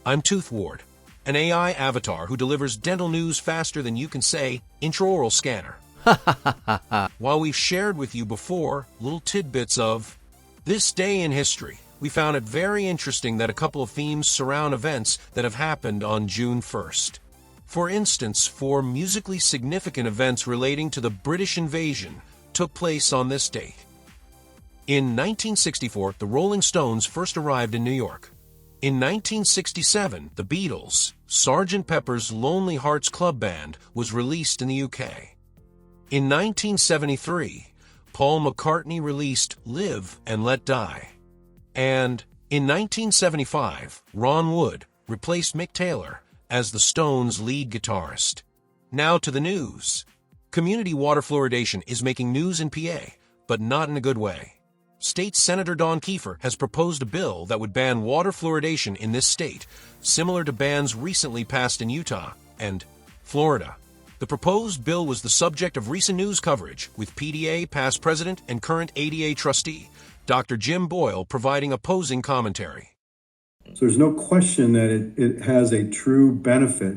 I'm Tooth Ward, an AI avatar who delivers dental news faster than you can say intraoral scanner. While we've shared with you before little tidbits of this day in history, we found it very interesting that a couple of themes surround events that have happened on June 1st. For instance, 4 musically significant events relating to the British invasion took place on this date. In 1964, the Rolling Stones first arrived in New York. In 1967, the Beatles' Sgt. Pepper's Lonely Hearts Club Band was released in the UK. In 1973, Paul McCartney released Live and Let Die. And in 1975, Ron Wood replaced Mick Taylor as the Stones' lead guitarist. Now to the news. Community water fluoridation is making news in PA, but not in a good way. State Senator Don Kiefer has proposed a bill that would ban water fluoridation in this state, similar to bans recently passed in Utah and Florida. The proposed bill was the subject of recent news coverage, with PDA past president and current ADA trustee, Dr. Jim Boyle, providing opposing commentary. So there's no question that it has a true benefit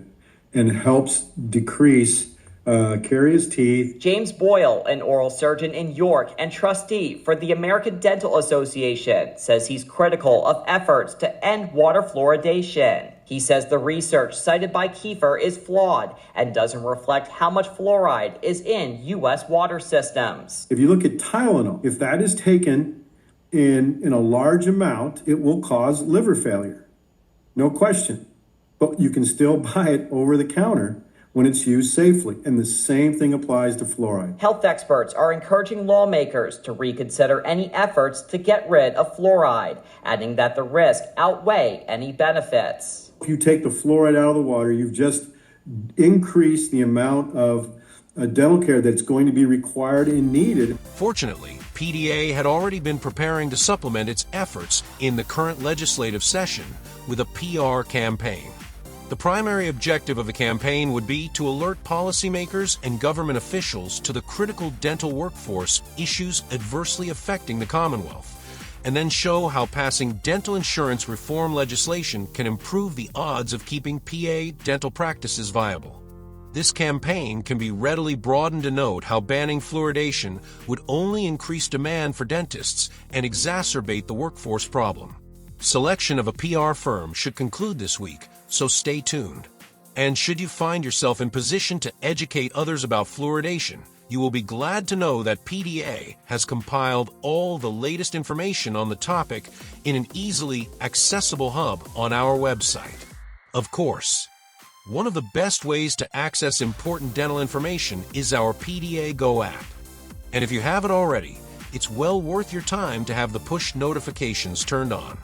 and helps decrease caries teeth. James Boyle, an oral surgeon in York and trustee for the American Dental Association, says he's critical of efforts to end water fluoridation. He says the research cited by Kiefer is flawed and doesn't reflect how much fluoride is in U.S. water systems. If you look at Tylenol, if that is taken in a large amount, it will cause liver failure. No question. But you can still buy it over the counter when it's used safely, and the same thing applies to fluoride. Health experts are encouraging lawmakers to reconsider any efforts to get rid of fluoride, adding that the risks outweigh any benefits. If you take the fluoride out of the water, you've just increased the amount of dental care that's going to be required and needed. Fortunately, PDA had already been preparing to supplement its efforts in the current legislative session with a PR campaign. The primary objective of the campaign would be to alert policymakers and government officials to the critical dental workforce issues adversely affecting the Commonwealth, and then show how passing dental insurance reform legislation can improve the odds of keeping PA dental practices viable. This campaign can be readily broadened to note how banning fluoridation would only increase demand for dentists and exacerbate the workforce problem. Selection of a PR firm should conclude this week, so stay tuned. And should you find yourself in position to educate others about fluoridation, you will be glad to know that PDA has compiled all the latest information on the topic in an easily accessible hub on our website. Of course, one of the best ways to access important dental information is our PDA Go app. And if you haven't already, it's well worth your time to have the push notifications turned on.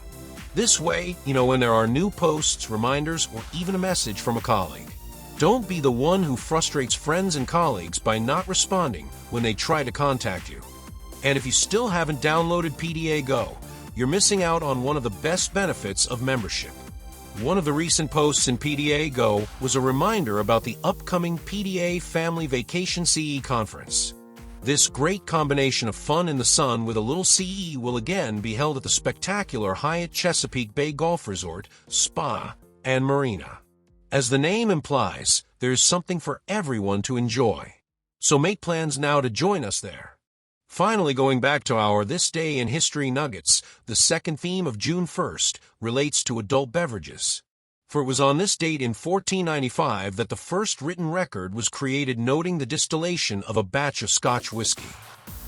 This way, you know when there are new posts, reminders, or even a message from a colleague. Don't be the one who frustrates friends and colleagues by not responding when they try to contact you. And if you still haven't downloaded PDA Go, you're missing out on one of the best benefits of membership. One of the recent posts in PDA Go was a reminder about the upcoming PDA Family Vacation CE Conference. This great combination of fun in the sun with a little CE will again be held at the spectacular Hyatt Chesapeake Bay Golf Resort, Spa, and Marina. As the name implies, there's something for everyone to enjoy. So make plans now to join us there. Finally, going back to our This Day in History Nuggets, the second theme of June 1st relates to adult beverages. For it was on this date in 1495 that the first written record was created noting the distillation of a batch of Scotch whiskey.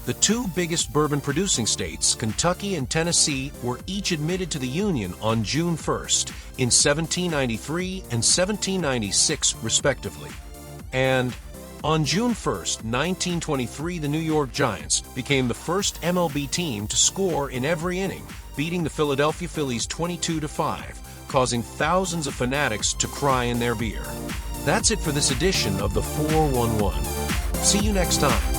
The 2 biggest bourbon-producing states, Kentucky and Tennessee, were each admitted to the Union on June 1st in 1793 and 1796, respectively. And on June 1st, 1923, the New York Giants became the first MLB team to score in every inning, beating the Philadelphia Phillies 22-5. Causing thousands of fanatics to cry in their beer. That's it for this edition of the 411. See you next time.